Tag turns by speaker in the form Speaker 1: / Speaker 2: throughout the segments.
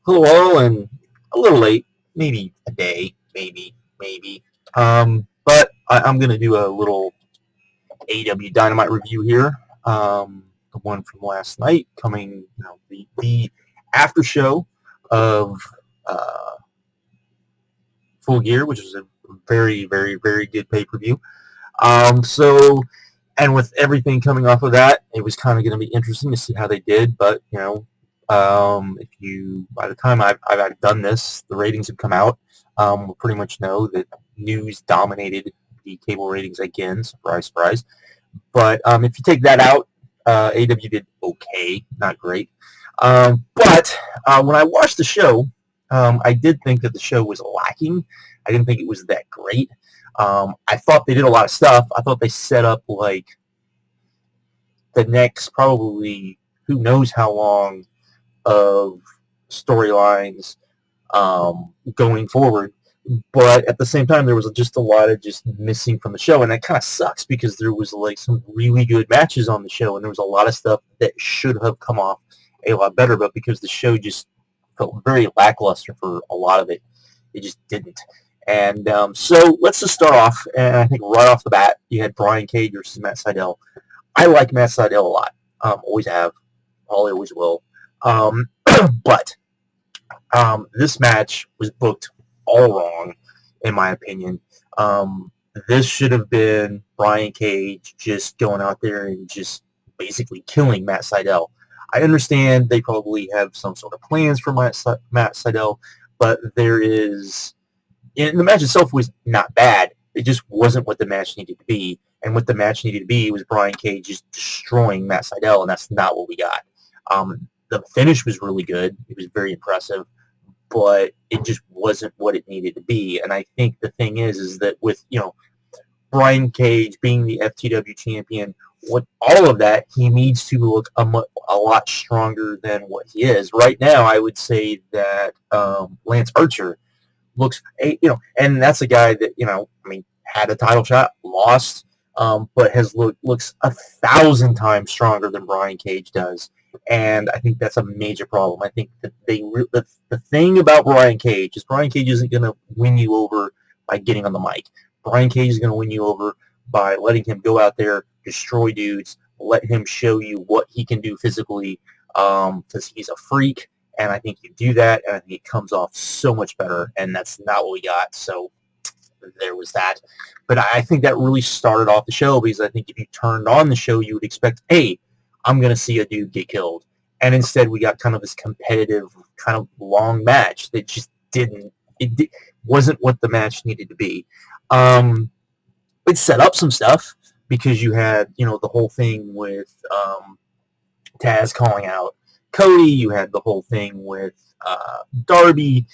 Speaker 1: little while and a little late, maybe a day, maybe. But I'm going to do a little AEW Dynamite review here. The one from last night, coming, the after show of uh, Full Gear, which is a very, very, very good pay-per-view. And with everything coming off of that, it was kind of going to be interesting to see how they did. But if you by the time I've done this, the ratings have come out. We'll pretty much know that news dominated the cable ratings again. Surprise, surprise. But if you take that out, AW did okay, not great. But when I watched the show, I did think that the show was lacking. I didn't think it was that great. I thought they did a lot of stuff. I thought they set up like the next probably who knows how long of storylines going forward. But at the same time, there was just a lot of just missing from the show, and that kind of sucks because there was like some really good matches on the show, and there was a lot of stuff that should have come off a lot better, but because the show just felt very lackluster for a lot of it, it just didn't. And so let's just start off, and I think right off the bat, you had Brian Cage versus Matt Sydal. I like Matt Sydal a lot. Always have. Probably always will. But this match was booked all wrong, in my opinion. This should have been Brian Cage just going out there and just basically killing Matt Sydal. I understand they probably have some sort of plans for Matt Sydal, but there is... And the match itself was not bad. It just wasn't what the match needed to be. And what the match needed to be was Brian Cage just destroying Matt Sydal, and that's not what we got. The finish was really good. It was very impressive, but it just wasn't what it needed to be. And I think the thing is that with, Brian Cage being the FTW champion, with all of that, he needs to look a lot stronger than what he is. Right now, I would say that Lance Archer looks, and that's a guy that, had a title shot, lost, but looks 1,000 times stronger than Brian Cage does. And I think that's a major problem. I think that the thing about Brian Cage is Brian Cage isn't going to win you over by getting on the mic. Brian Cage is going to win you over by letting him go out there, destroy dudes, let him show you what he can do physically, because he's a freak. And I think you do that, and I think it comes off so much better, and that's not what we got. So there was that. But I think that really started off the show, because I think if you turned on the show, you would expect, hey, I'm going to see a dude get killed. And instead, we got kind of this competitive, kind of long match that just wasn't what the match needed to be. It set up some stuff, because you had, the whole thing with Taz calling out Cody. You had the whole thing with Darby.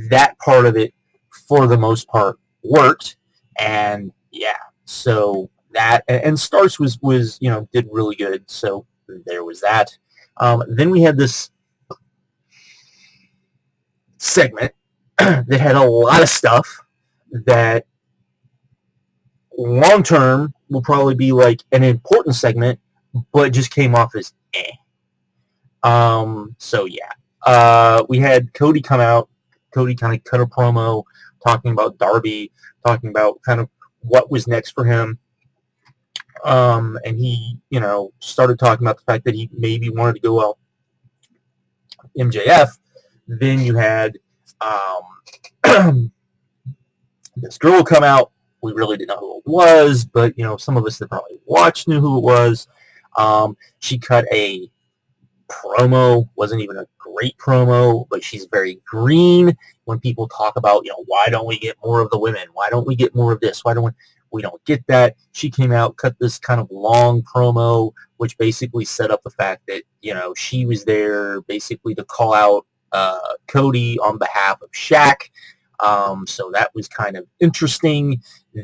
Speaker 1: That part of it, for the most part, worked. And yeah, so that, and Starks was did really good. So there was that. Then we had this segment that had a lot of stuff that long term will probably be like an important segment, but just came off as eh. So yeah, we had Cody come out. Cody kind of cut a promo talking about Darby, talking about kind of what was next for him. And he, started talking about the fact that he maybe wanted to go out MJF. Then you had this girl come out. We really didn't know who it was, but, some of us that probably watched knew who it was. She cut a promo, wasn't even a great promo, but she's very green. When people talk about, why don't we get more of the women? Why don't we get more of this? We don't get that. She came out, cut this kind of long promo, which basically set up the fact that, she was there basically to call out Cody on behalf of Shaq. So that was kind of interesting.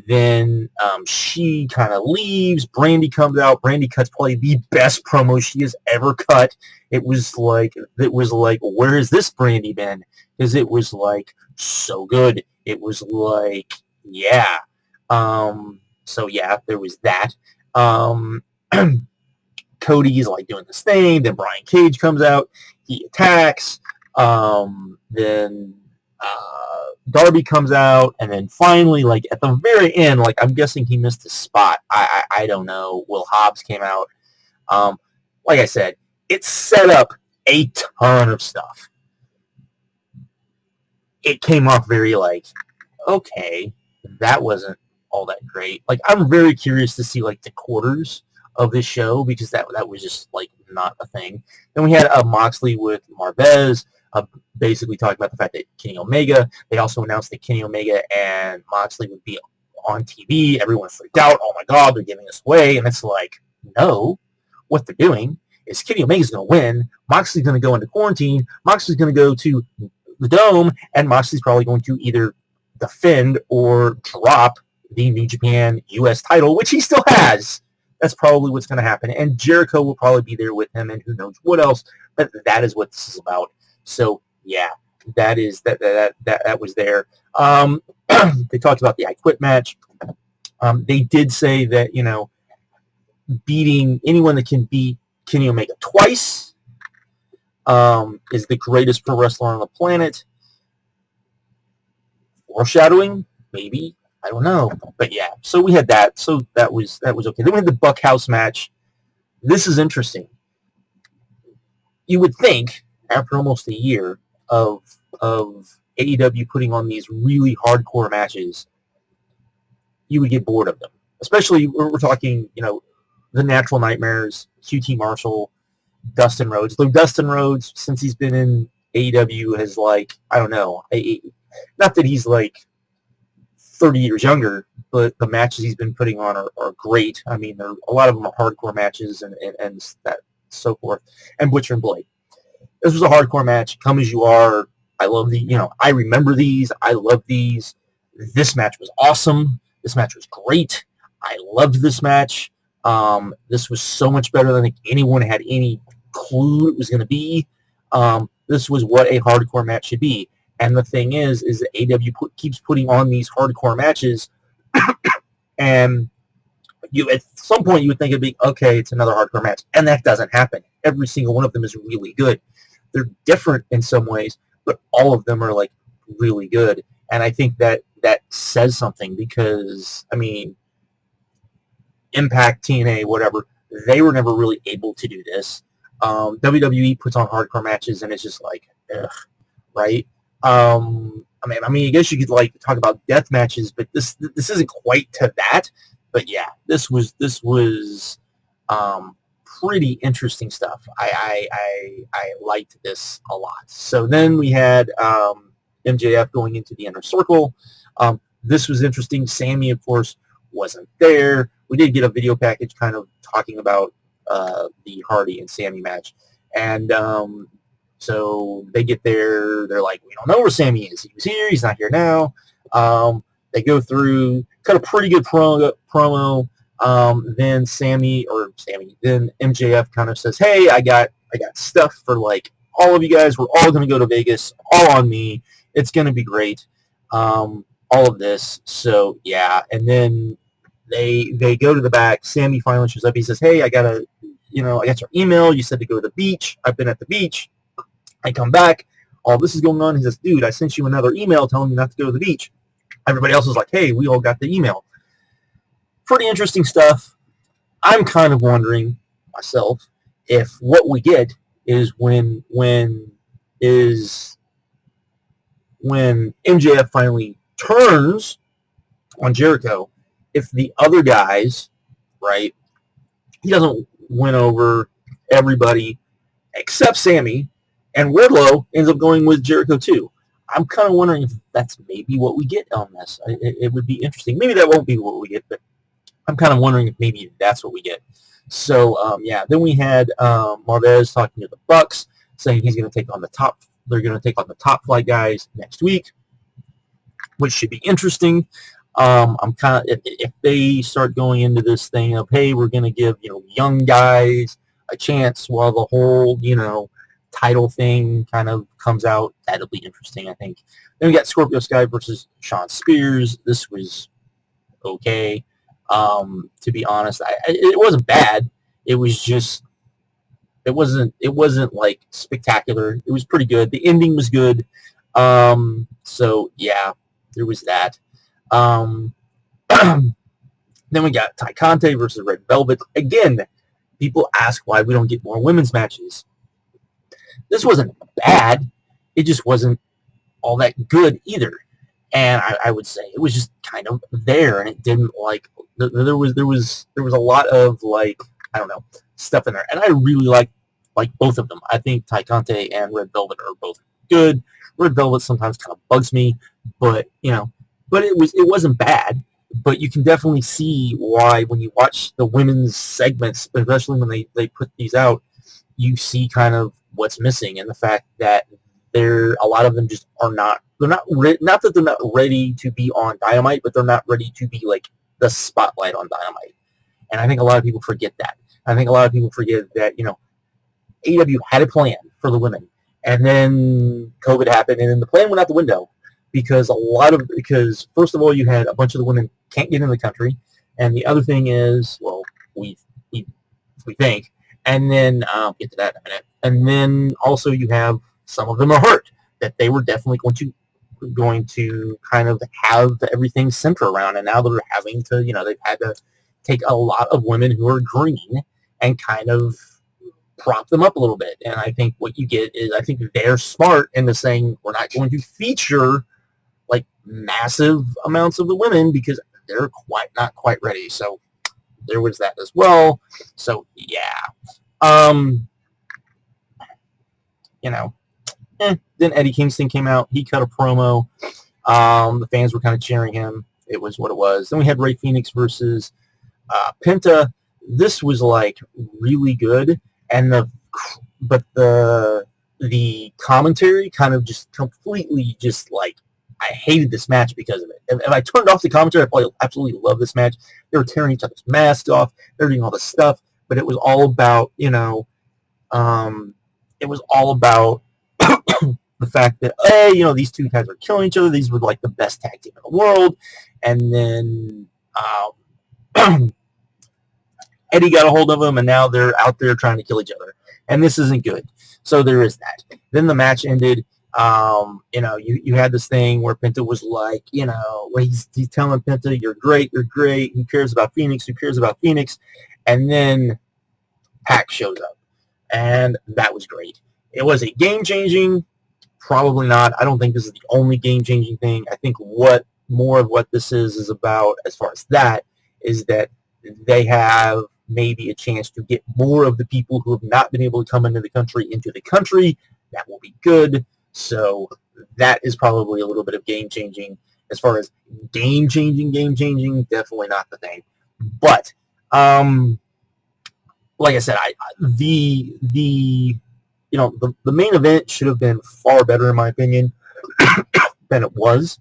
Speaker 1: Then she kind of leaves. Brandy comes out. Brandy cuts probably the best promo she has ever cut. It was like, where has this Brandy been? Because it was like so good. It was like, yeah. So yeah, there was that. Cody's like doing this thing. Then Brian Cage comes out. He attacks. Then Darby comes out, and then finally, like at the very end, like I'm guessing he missed his spot. I don't know. Will Hobbs came out. Like I said, it set up a ton of stuff. It came off very like, okay, that wasn't all that great. Like I'm very curious to see like the quarters of this show because that was just like not a thing. Then we had Moxley with Marvez, basically talking about the fact that Kenny Omega. They also announced that Kenny Omega and Moxley would be on TV. Everyone freaked out. Oh my God, they're giving us away, and it's like, no, what they're doing is Kenny Omega's going to win. Moxley's going to go into quarantine. Moxley's going to go to the Dome, and Moxley's probably going to either defend or drop the New Japan US title, which he still has. That's probably what's going to happen. And Jericho will probably be there with him, and who knows what else. But that is what this is about. So yeah, that was there. They talked about the I Quit match. They did say that beating anyone that can beat Kenny Omega twice is the greatest pro wrestler on the planet. Foreshadowing, maybe. I don't know. But yeah, so we had that. So that was okay. Then we had the Buckhouse match. This is interesting. You would think, after almost a year of AEW putting on these really hardcore matches, you would get bored of them. Especially, we're talking, the Natural Nightmares, QT Marshall, Dustin Rhodes. Though Dustin Rhodes, since he's been in AEW, has I don't know. Not that he's 30 years younger, but the matches he's been putting on are great. I mean, a lot of them are hardcore matches and that so forth. And Butcher and Blade. This was a hardcore match. Come As You Are. I love I remember these. I love these. This match was awesome. This match was great. I loved this match. This was so much better than I think anyone had any clue it was going to be. This was what a hardcore match should be. And the thing is that AEW keeps putting on these hardcore matches, and at some point you would think it'd be, okay, it's another hardcore match. And that doesn't happen. Every single one of them is really good. They're different in some ways, but all of them are really good. And I think that says something because, I mean, Impact, TNA, whatever, they were never really able to do this. WWE puts on hardcore matches and it's just ugh, right? I mean, I guess you could talk about death matches, but this isn't quite to that. But yeah, this was pretty interesting stuff. I liked this a lot. So then we had MJF going into the Inner Circle. This was interesting. Sammy, of course, wasn't there. We did get a video package kind of talking about the Hardy and Sammy match, and so they get there. They're like, we don't know where Sammy is. He was here. He's not here now. They go through, cut a pretty good promo. Then then MJF kind of says, hey, I got stuff for all of you guys. We're all going to go to Vegas. All on me. It's going to be great. All of this. So yeah. And then they go to the back. Sammy finally shows up. He says, hey, I got your email. You said to go to the beach. I've been at the beach. I come back. All this is going on. He says, dude, I sent you another email telling you not to go to the beach. Everybody else is like, hey, we all got the email. Pretty interesting stuff. I'm kind of wondering myself if what we get is when MJF finally turns on Jericho, if the other guys, right, he doesn't win over everybody except Sammy, and Wardlow ends up going with Jericho too. I'm kind of wondering if that's maybe what we get on this. It would be interesting. Maybe that won't be what we get, but I'm kind of wondering if maybe that's what we get. So, yeah, then we had Marvez talking to the Bucks, saying he's going to take on the top. They're going to take on the top flight guys next week, which should be interesting. I'm kind of, if they start going into this thing of, hey, we're going to give young guys a chance while the whole title thing kind of comes out, that'll be interesting, I think. Then we got Scorpio Sky versus Shawn Spears. This was okay. To be honest, it wasn't bad. It was just It wasn't like spectacular. It was pretty good. The ending was good. So yeah, there was that. Um, then we got Tay Conti versus Red Velvet. Again, people ask why we don't get more women's matches. This wasn't bad. It just wasn't all that good either. And I would say it was just kind of there, and it didn't like there was a lot of like, I don't know, stuff in there, and I really like both of them. I think Tay Conti and Red Velvet are both good. Red Velvet sometimes kind of bugs me, but it wasn't bad. But you can definitely see why when you watch the women's segments, especially when they put these out, you see kind of what's missing, and the fact that a lot of them just are not. They're not not that they're not ready to be on Dynamite, but they're not ready to be like the spotlight on Dynamite. And I think a lot of people forget that. I think a lot of people forget that AEW had a plan for the women, and then COVID happened, and then the plan went out the window because first of all, you had a bunch of the women can't get in the country, and the other thing is, well, we think, and then I'll get to that in a minute, and then also you have some of them are hurt that they were definitely going to kind of have everything center around, and now they're having to, they've had to take a lot of women who are green and kind of prop them up a little bit. And I think what you get is, I think they're smart into saying we're not going to feature like massive amounts of the women because they're not quite ready. So there was that as well. So yeah, then Eddie Kingston came out. He cut a promo. The fans were kind of cheering him. It was what it was. Then we had Rey Fenix versus Penta. This was like really good, and the commentary kind of just completely just like, I hated this match because of it. If I turned off the commentary, I probably absolutely love this match. They were tearing each other's masks off. They were doing all this stuff, but it was all about the fact that, these two guys are killing each other. These were like the best tag team in the world. And then Eddie got a hold of them, and now they're out there trying to kill each other. And this isn't good. So there is that. Then the match ended. You had this thing where Penta was like, where he's telling Penta, you're great. Who cares about Phoenix? And then Pac shows up. And that was great. It was a game-changing. Probably not. I don't think this is the only game-changing thing. I think more of what this is about, as far as that, is that they have maybe a chance to get more of the people who have not been able to come into the country. That will be good. So that is probably a little bit of game-changing. As far as game-changing, definitely not the thing. But, like I said, the main event should have been far better, in my opinion, than it was.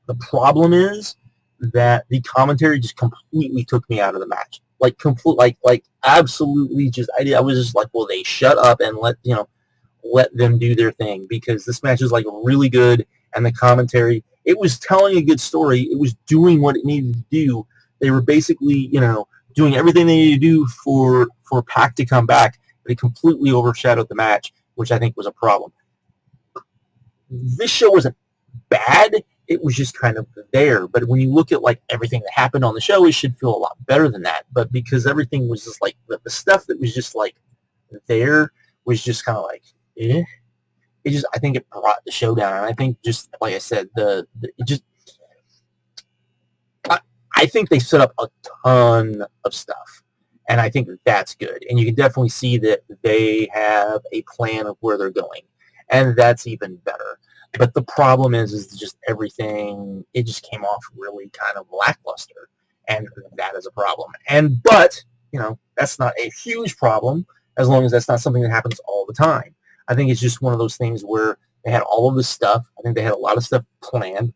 Speaker 1: The problem is that the commentary just completely took me out of the match. Absolutely just, I was just like, well, they shut up and let them do their thing, because this match is like really good, and the commentary, it was telling a good story. It was doing what it needed to do. They were basically, doing everything they needed to do for Pac to come back. But it completely overshadowed the match, which I think was a problem. This show wasn't bad. It was just kind of there. But when you look at like everything that happened on the show, it should feel a lot better than that. But because everything was just like the stuff that was just like there was just kind of like, eh. I think it brought the show down. And I think, just like I said, I think they set up a ton of stuff. And I think that's good. And you can definitely see that they have a plan of where they're going. And that's even better. But the problem is just everything, it just came off really kind of lackluster. And that is a problem. But that's not a huge problem, as long as that's not something that happens all the time. I think it's just one of those things where they had all of this stuff. I think they had a lot of stuff planned.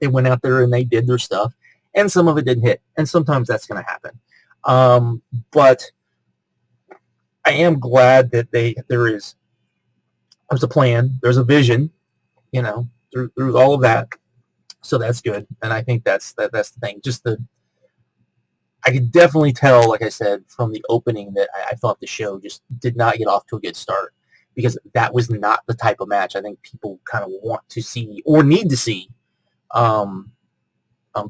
Speaker 1: They went out there and they did their stuff. And some of it didn't hit. And sometimes that's going to happen. But I am glad that there's a plan, there's a vision, through all of that. So that's good, and I think that's the thing. I could definitely tell, like I said, from the opening that I thought the show just did not get off to a good start, because that was not the type of match I think people kind of want to see or need to see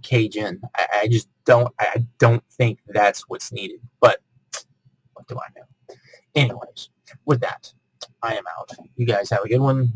Speaker 1: Cage in. I just don't. I don't think that's what's needed. But what do I know? Anyways, with that, I am out. You guys have a good one.